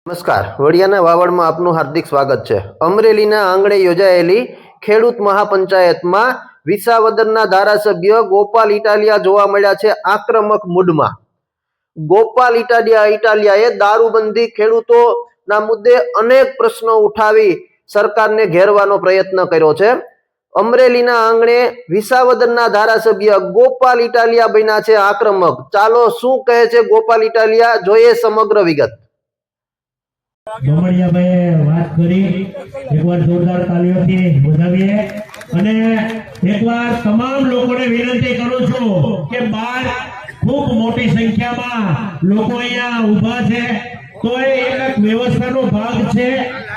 નમસ્કાર, વડિયાના વાવડમાં આપનું હાર્દિક સ્વાગત છે। અમરેલીના આંગણે યોજાયેલી ખેડૂત મહાપંચાયતમાં વિસાવદરના ધારાસભ્ય ગોપાલ ઇટાલિયા જોવા મળ્યા છે આક્રમક મૂડમાં। ગોપાલ ઇટાલિયાએ દારૂબંધી ખેડૂતોના મુદ્દે અનેક પ્રશ્નો ઉઠાવી સરકારને ઘેરવાનો પ્રયત્ન કર્યો છે। અમરેલીના આંગણે વિસાવદરના ધારાસભ્ય ગોપાલ ઇટાલિયા બન્યા છે આક્રમક। ચાલો શું કહે છે ગોપાલ ઇટાલિયા, જોઈએ સમગ્ર વિગત। ડોમડિયાભાઈએ વાત કરી, એકવાર જોરદાર તાળીઓથી વધાવીએ અને એકવાર તમામ લોકોને વિનંતી કરું છું કે બહાર ખૂબ મોટી સંખ્યામાં લોકો અહીંયા ઊભા છે, તો એ એક વ્યવસ્થાનો ભાગ છે।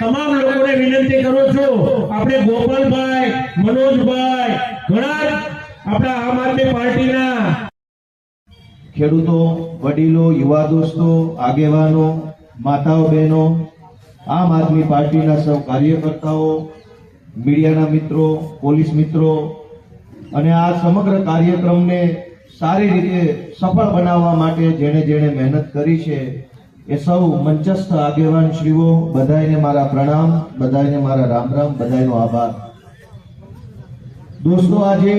તમામ લોકોને વિનંતી કરું છું, આપણે ગોપાલભાઈ, મનોજભાઈ, ઘણા આપણા આમ આદમી પાર્ટીના ખેડૂતો, વડીલો, યુવા દોસ્તો, આગેવાનો, માતાઓ, બહેનો, આમ આદમી પાર્ટીના સૌ કાર્યકર્તાઓ, મીડિયાના મિત્રો, પોલીસ મિત્રો અને આ સમગ્ર કાર્યક્રમને સારી રીતે સફળ બનાવવા માટે જેણે જેણે મહેનત કરી છે એ સૌ મંચસ્થ આગેવાન શ્રીઓ, બધાને મારા પ્રણામ, બધાને મારા રામ રામ, બધાનો આભાર। દોસ્તો, આજે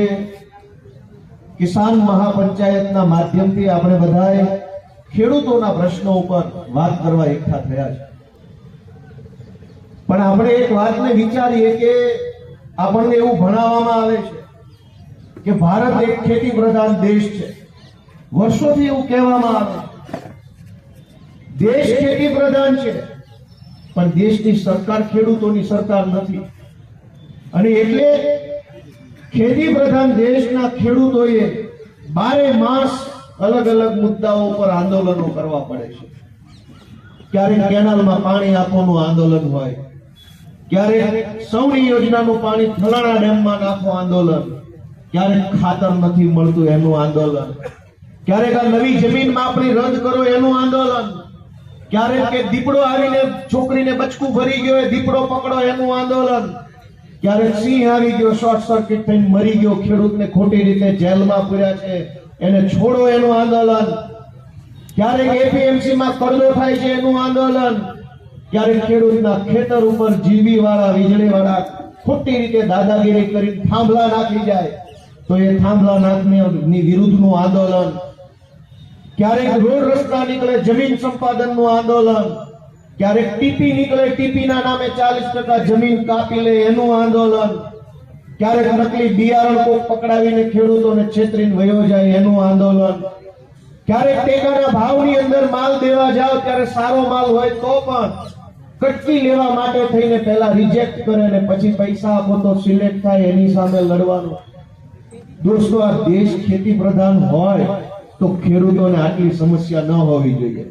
કિસાન મહાપંચાયતના માધ્યમથી આપણે બધાએ ખેડૂતોના પ્રશ્નો ઉપર વાત કરવા એકઠા થયા છે, પણ આપણે એક વાતને વિચારીએ કે આપણને એવું ભણાવવામાં આવે છે કે ભારત એક ખેતી પ્રધાન દેશ છે। વર્ષોથી એવું કહેવામાં આવે છે દેશ ખેતી પ્રધાન છે, પણ દેશની સરકાર ખેડૂતોની સરકાર નથી, અને એટલે ખેતી પ્રધાન દેશના ખેડૂતોએ 12 માસ અલગ અલગ મુદ્દાઓ પર આંદોલનો કરવા પડે છે। ક્યારેક કેનાલમાં પાણી આપવાનું આંદોલન હોય, ક્યારેક સૌની યોજનાનું પાણી ફલાણા ડેમમાં નાખો આંદોલન, ક્યારેક ખાતર નથી મળતું એનું આંદોલન, ક્યારેક આ નવી જમીન માપણી રદ કરો એનું આંદોલન, ક્યારેક કે દીપડો આવીને છોકરીને બચકું ભરી ગયો એ દીપડો પકડો એનું આંદોલન, ક્યારેક સિંહ આવી ગયો શોર્ટ સર્કિટ થઈને મરી ગયો, ખેડૂતને ખોટી રીતે જેલમાં પૂર્યા છે એને છોડો એનું આંદોલન, ક્યારેક એપીએમસી માં કરડો થાય છે એનું આંદોલન, ક્યારેક ખેડૂતના ખેતર ઉપર જીબી વાળા, વીજળી વાળા ખોટી રીતે દાદાગીરી કરી થાંભલા નાખી જાય તો એ થાંભલા નાખની વિરુદ્ધનું આંદોલન, ક્યારેક રોડ રસ્તા નીકળે જમીન સંપાદનનું આંદોલન, ક્યારેક ટીપી નીકળે ટીપીના નામે 40% જમીન કાપી લે એનું આંદોલન, ક્યારેક નકલી બિયારણ કોક પકડાવીને ખેડૂતોને છેતરીને વયો જાય એનું આંદોલન, ક્યારેક ટેકાના ભાવની અંદર માલ દેવા જાવ ત્યારે સારો માલ હોય તો પણ કટકી લેવા માટે થઈને પહેલા રિજેક્ટ કરે અને પછી પૈસા આપો તો સિલેક્ટ થાય એની સામે લડવાનું। દોસ્તો, આ દેશ ખેતી પ્રધાન હોય તો ખેડૂતોને આટલી સમસ્યા ન હોવી જોઈએ,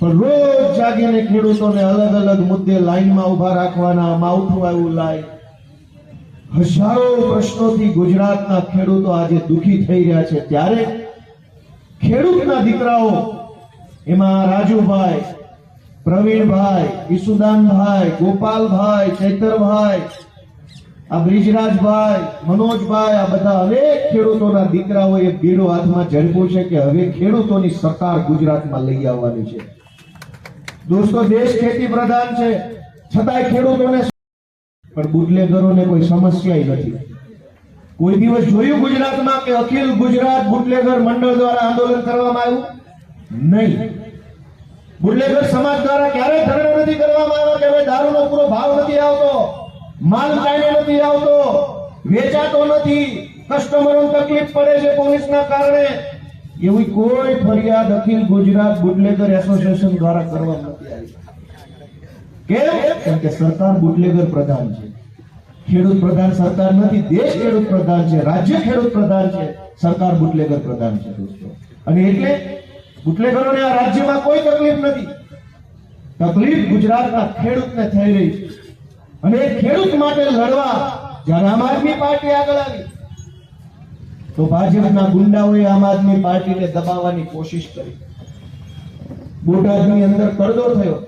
પણ રોજ જાગીને ખેડૂતોને અલગ અલગ મુદ્દે લાઈનમાં ઉભા રાખવાના, માવઠું આવ્યું લાય, હજારો પ્રશ્નોથી ગુજરાતના ખેડૂતો આજે દુખી થઈ રહ્યા છે। ત્યારે ખેડૂતના દીકરાઓ, એમાં રાજુભાઈ, પ્રવીણભાઈ, ઈસુદાનભાઈ, ગોપાલભાઈ, ચૈતરભાઈ, આ બ્રિજરાજભાઈ, મનોજભાઈ, આ બધા અનેક ખેડૂતોના દીકરાઓએ બીડો હાથમાં ઝડપ્યું છે કે હવે ખેડૂતોની સરકાર ગુજરાતમાં લઈ આવવાની છે। દોસ્તો, દેશ ખેતી પ્રધાન છે છતાંય ખેડૂતોને પણ બુટલેગરોને કોઈ સમસ્યા નથી। કોઈ દિવસ જોયું ગુજરાતમાં કે અખિલ ગુજરાત બુટલેગર મંડળ દ્વારા આંદોલન કરવામાં આવ્યું? નહીં। બુટલેગર સમાજ દ્વારા ક્યારેય ધરણા નથી કરવામાં આવ્યો કે હવે દારૂનો પૂરો ભાવ નથી આવતો, માલ કાયમે નથી આવતો, વેચાતો નથી, કસ્ટમરોને તકલીફ પડે છે પોલીસના કારણે, એવી કોઈ ફરિયાદ અખિલ ગુજરાત બુટલેગર એસોસિએશન દ્વારા કરવામાં નથી આવી। કેમ કે સરકાર બુટલેગર પ્રધાન છે, ખેડૂત પ્રધાન સરકાર નથી। દેશ ખેડૂત પ્રધાન છે, રાજ્ય ખેડૂત પ્રધાન છે, સરકાર બુટલેગર પ્રધાન છે દોસ્તો। અને એટલે બુટલેગરોને આ રાજ્યમાં કોઈ તકલીફ નથી, તકલીફ ગુજરાતના ખેડૂતને થઈ રહી છે। અને ખેડૂત માટે લડવા જ્યારે આમ આદમી પાર્ટી આગળ આવી તો ભાજપના ગુંડાઓએ આમ આદમી પાર્ટીને દબાવવાની કોશિશ કરી। બોટાદની અંદર કરડો થયો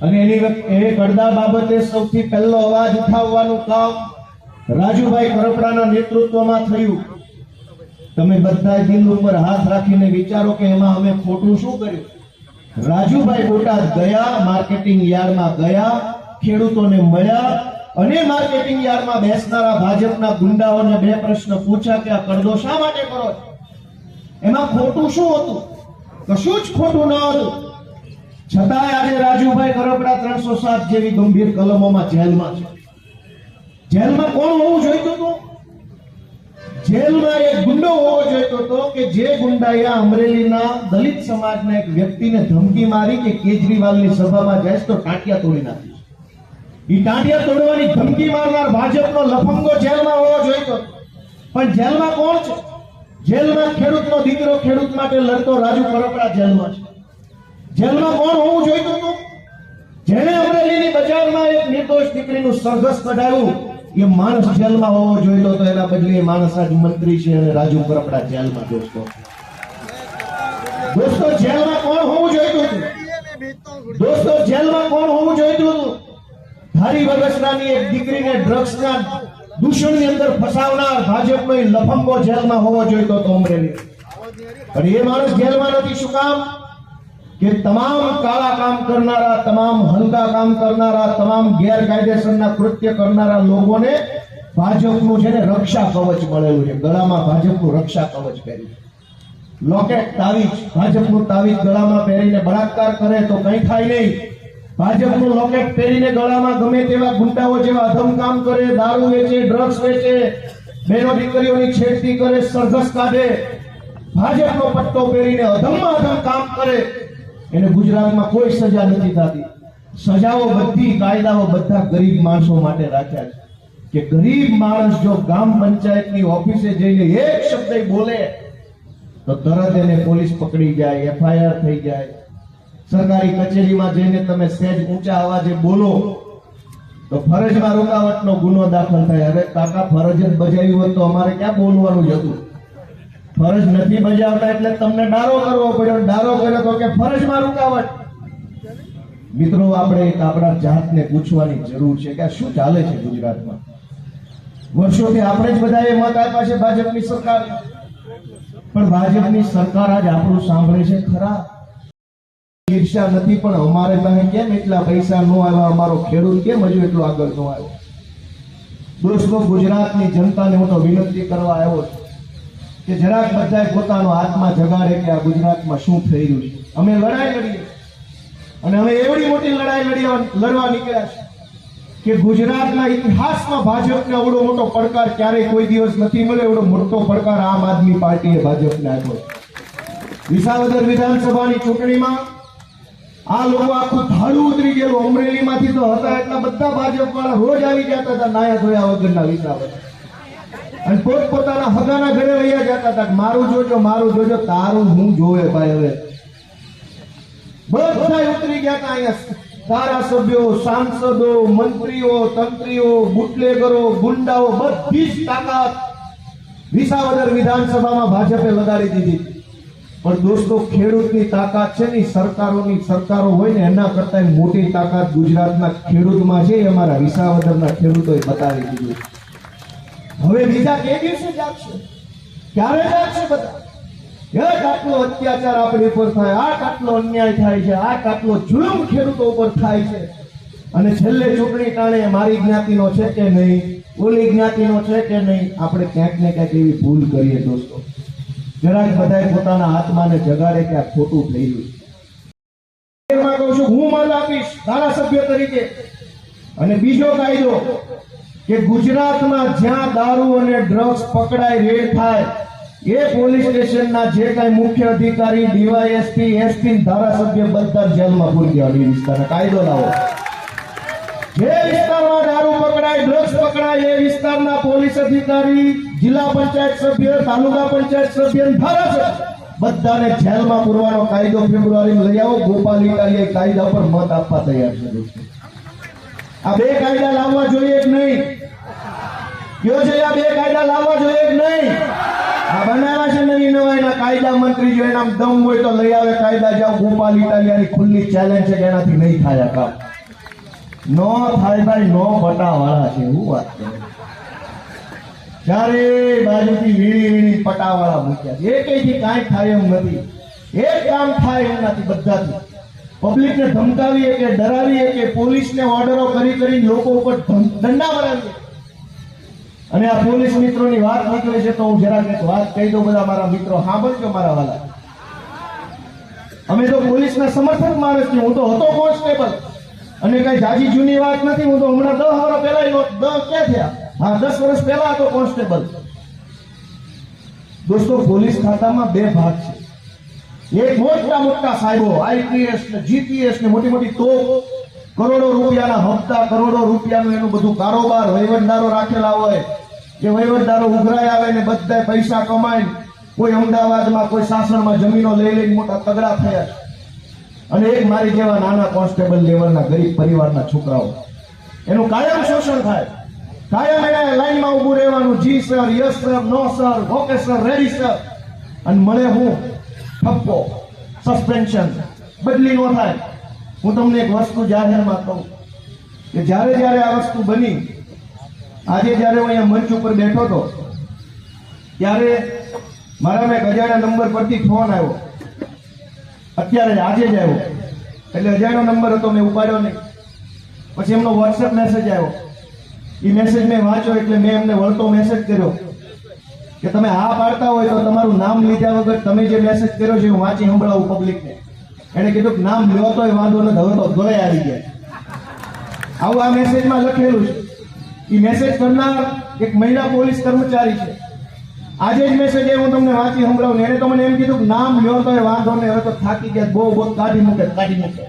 અને એ કરડા બાબતે સૌથી પહેલો અવાજ ઉઠાવવાનું કામ રાજુભાઈ કરપડાના નેતૃત્વમાં થયું। તમે બધા દિલ ઉપર હાથ રાખીને વિચારો કે એમાં અમે ખોટું શું કર્યું? રાજુભાઈ બોટાદ ગયા, માર્કેટિંગ યાર્ડમાં ગયા, ખેડૂતોને મળ્યા અને માર્કેટિંગ યાર્ડમાં બેસનારા ભાજપના ગુંડાઓને બે પ્રશ્ન પૂછ્યા કે આ કરદો શા માટે કરો છો? એમાં ખોટું શું હતું? કશું જ ખોટું ન હતું. છતાંય આજે રાજુભાઈ કરપડા 307 જેવી ગંભીર કલમોમાં જેલમાં છે. જેલમાં કોણ હોવું જોઈતું હતું? જેલમાં એક ગુંડો હોવો જોઈતો હતો કે જે ગુંડાએ અમરેલીના દલિત સમાજના એક વ્યક્તિને ધમકી મારી કે કેજરીવાલની સભામાં જઈશ તો ટાંટિયા તોડી નાખીશ. એ ટાંટિયા તોડવાની ધમકી મારનાર ભાજપનો લફંગો જેલમાં હોવો જોઈતો. પણ જેલમાં કોણ છે? જેલમાં ખેડૂતનો દીકરો ખેડૂત માટે લડતો રાજુ કરપડા જેલમાં છે. જેલમાં કોણ હોવું જોઈતું હતું? જેણે અમરેલીની બજારમાં એક નિર્દોષ દીકરીનું સરઘસ કઢાવ્યું એ માણસ જેલમાં હોવો જોઈતો તો એના બદલે એ માણસ આજ મંત્રી છે અને રાજુ કરપડા જેલમાં. દોસ્તો જેલમાં કોણ હોવું જોઈતું હતું? દોસ્તો જેલમાં કોણ હોવું જોઈતું હતું? ધારી વગસરાની એક દીકરીને ડ્રગ્સના દૂષણની અંદર ફસાવનાર ભાજપનો એ લફંગો જેલમાં હોવો જોઈતો હતો અમરેલી. પણ એ માણસ જેલમાં નથી. શું કામ? કે તમામ કાળા કામ કરનારા, તમામ હલકા કામ કરનારા, તમામ ગેરકાયદેસરના કૃત્ય કરનારા લોકોને ભાજપનું છે ને રક્ષા કવચ મળેલું છે. ગળામાં ભાજપનું રક્ષા કવચ પહેર્યું. લોકેટ તાવીજ, ભાજપનું તાવીજ ગળામાં પહેરીને બળાત્કાર કરે તો કંઈ થાય નહીં. ભાજપનું લોકેટ પહેરીને ગળામાં ગમે તેવા ગુંડાઓ જેવા અધમ કામ કરે, દારૂ વેચે, ડ્રગ્સ વેચે, બહેનો દીકરીઓની છેડતી કરે, સરઘસ કાઢે, ભાજપનો પટ્ટો પહેરીને અધમમાં અધમ કામ કરે, એને ગુજરાતમાં કોઈ સજા નથી થતી. સજાઓ બધી, કાયદાઓ બધા ગરીબ માણસો માટે રાખ્યા છે કે ગરીબ માણસ જો ગ્રામ પંચાયતની ઓફિસે જઈને એક શબ્દ બોલે તો તરત એને પોલીસ પકડી જાય, એફઆઈઆર થઈ જાય. સરકારી કચેરીમાં જઈને તમે સહેજ ઊંચા અવાજે બોલો તો ફરજમાં રોકાવટનો ગુનો દાખલ થાય. અરે કાકા, ફરજ જ બજાવી હોત તો અમારે ક્યાં બોલવાનું જ હતું? ફરજ નથી બજાવતા એટલે તમને ડારો કરવો પડ્યો. ડારો કર્યો તો કે ફરજમાં રૂકાવટ. મિત્રો, આપણે એક આપણા જાતને પૂછવાની જરૂર છે કે આ શું ચાલે છે ગુજરાતમાં? વર્ષોથી આપણે જ બધાએ મત આપ્યા છે ભાજપની સરકાર, પણ ભાજપની સરકાર આજ આપણું સાંભળે છે ખરા? ઈર્ષા નથી, પણ અમારે પાસે કેમ એટલા પૈસા ન આવ્યા, અમારો ખેડૂત કેમ હજુ એટલો આગળ ન આવ્યો? દોસ્તો, ગુજરાતની જનતાને હું તો વિનંતી કરવા આવ્યો છું કે જરાક બધાએ પોતાનો આત્મા જગાડે કે આ ગુજરાતમાં શું થઈ રહ્યું છે. અમે લડાઈ લડીએ અને અમે એવડી મોટી લડાઈ લડવા નીકળ્યા છે કે ગુજરાતના ઇતિહાસમાં ભાજપને એવડો મોટો પડકાર ક્યારેય કોઈ દિવસ નથી મળ્યો. એવડો મોટો પડકાર આમ આદમી પાર્ટીએ ભાજપને આપ્યો. વિસાવદર વિધાનસભાની ચૂંટણીમાં આ લોકો આખું થાળું ઉતરી ગયેલું. અમરેલીમાંથી તો હતા એટલા બધા ભાજપ વાળા રોજ આવી જતા હતા નાયા ધોયા વગરના વિસાવદર, અને પોતપોતાના હગાના ઘરે વયા જતા હતા. મારું જોજો, મારું જોજો. તારું હું જોવે ભાઈ. હવે બધા ઉતરી ગયા હતા અહીંયા. ધારાસભ્યો, સાંસદો, મંત્રીઓ, તંત્રીઓ, બુટલેગરો, ગુંડાઓ, બધી જ તાકાત વિસાવદર વિધાનસભામાં ભાજપે લગાડી દીધી. પણ દોસ્તો, ખેડૂતની તાકાત છે ને સરકારો હોય ને એના કરતા મોટી તાકાત ગુજરાતના ખેડૂતમાં છે. એ અમારા વિસાવદરના ખેડૂતોએ બતાવી દીધું. હવે બીજા કે દિવસે જાગશે? ક્યારે જાગશે બધા? આટલો અત્યાચાર આપણી ઉપર થાય, આટલો અન્યાય થાય છે, આટલો જુલમ ખેડૂતો ઉપર થાય છે, અને છેલ્લે ચૂંટણી ટાણે મારી જ્ઞાતિનો છે કે નહીં, ઓલી જ્ઞાતિનો છે કે નહીં, આપણે ક્યાંક ને ક્યાંક એવી ભૂલ કરીએ. દોસ્તો, જરાક બધાએ પોતાના આત્માને જગાડે કે આ ખોટું થઈ રહ્યું છે. કહું છું, હું મત આપીશ ધારાસભ્ય તરીકે. અને બીજો કાયદો કે ગુજરાતમાં જ્યાં દારૂ અને ડ્રગ્સ પકડાય, રેડ થાય, એ પોલીસ સ્ટેશનના જે કઈ મુખ્ય અધિકારી, ડીવાયએસપી, એસપી, ધારાસભ્ય બધા જેલમાં પૂરી દેવાની વિસ્તારના કાયદો લાવો. જે વિસ્તારમાં દારૂ પકડાય, ડ્રગ્સ પકડાય, એ વિસ્તારના પોલીસ અધિકારી, જિલ્લા પંચાયત સભ્ય, તાલુકા પંચાયત સભ્ય, ધારાસભ્ય બધાને જેલમાં પૂરવાનો કાયદો ફેબ્રુઆરીમાં લઈ આવો. ગોપાલ ઇટાલિયા કાયદા પર મત આપવા તૈયાર છે. આ બે કાયદા લાવવા જોઈએ કે નહીં? કયો છે? આ બે કાયદા લાવવા જોઈએ કે નહીં? આ બનાવ્યા છે નવી નવાઈના કાયદા. મંત્રી જો એના દમ હોય તો લઈ આવે કાયદા. જાઓ, ગોપાલ ઇટાલિયાની ખુલ્લી ચેલેન્જ છે કે એનાથી નહીં થાય કામ. નો થાય ભાઈ, નો પટાવાળા છે. હું વાત કરું, ચારે બાજુથી વીણી પટાવાળા મૂક્યા છે. એકેયથી કાંઈ થાય એમ નથી. એક કામ થાય એમ નથી બધાથી. પબ્લિકને ધમકાવીએ કે ડરાવીએ કે પોલીસને ઓર્ડરો કરી લોકો ઉપર દંડા મરાવીએ. અને આ પોલીસ મિત્રોની વાત નીકળી છે તો હું જરાક એક વાત કહી દઉં. બધા મારા મિત્રો સાંભળજો મારા વાલા. અમે તો પોલીસના સમર્થક માણસ છીએ. હું તો હતો કોન્સ્ટેબલ અને કઈ જાજી જૂની વાત નથી. હું તો હમણાં 10 વર્ષ પહેલા 10 ક્યાં થયા? હા, 10 વર્ષ પહેલા હતો કોન્સ્ટેબલ. દોસ્તો, પોલીસ ખાતામાં બે ભાગ છે. એક મોટા સાહેબો આઈપીએસ ને જીપીએસ ને મોટી તોપ, કરોડો રૂપિયાના હપ્તા, કરોડો રૂપિયાનું એનું બધું કારોબાર, વહીવટદારો રાખેલા હોય. જે વહીવટદારો ઉઘરાય આવે ને બધા પૈસા કમાય, કોઈ અમદાવાદમાં કોઈ સાસણમાં જમીનો લઈને મોટા તગડા થયા છે. અને એક મારી જેવા નાના કોન્સ્ટેબલ લેવલના ગરીબ પરિવારના છોકરાઓ, એનું કાયમ શોષણ થાય. કાયમ એને લાઈનમાં ઊભું રહેવાનું, જી sir, yes sir, no sir, okay sir, ready sir. અને મળે હું ઠપકો, સસ્પેન્શન, બદલી નો થાય. હું તમને એક વસ્તુ જાહેરમાં કહું કે જ્યારે આ વસ્તુ બની, આજે જ્યારે હું અહીંયા મંચ ઉપર બેઠો હતો ત્યારે મારામાં એક અજાણ્યા નંબર પરથી ફોન આવ્યો. અત્યારે આજે જ આવ્યો. એટલે અજાણ્યો નંબર હતો, મેં ઉપાડ્યો નહીં. પછી એમનો વોટ્સએપ મેસેજ આવ્યો. એ મેસેજ મેં વાંચ્યો એટલે મેં એમને વળતો મેસેજ કર્યો કે તમે હા પાડતા હોય તો તમારું નામ લીધા વગર તમે જે મેસેજ કર્યો છે હું વાંચી સંભળાવું પબ્લિકને. એને કીધું કે નામ લ્યો તોય વાંધો નથી, હવે તો ગળે આવી ગયા. આવું આ મેસેજમાં લખેલું છે. એ મેસેજ કરનાર એક મહિલા પોલીસ કર્મચારી છે. આજે જ મેસેજ હું તમને વાંચી સંભળાવું. એને તો મને એમ કીધું કે નામ લ્યો તોય વાંધો નહીં, હવે તો થાકી ગયા, બહુ કાઢી મૂકે.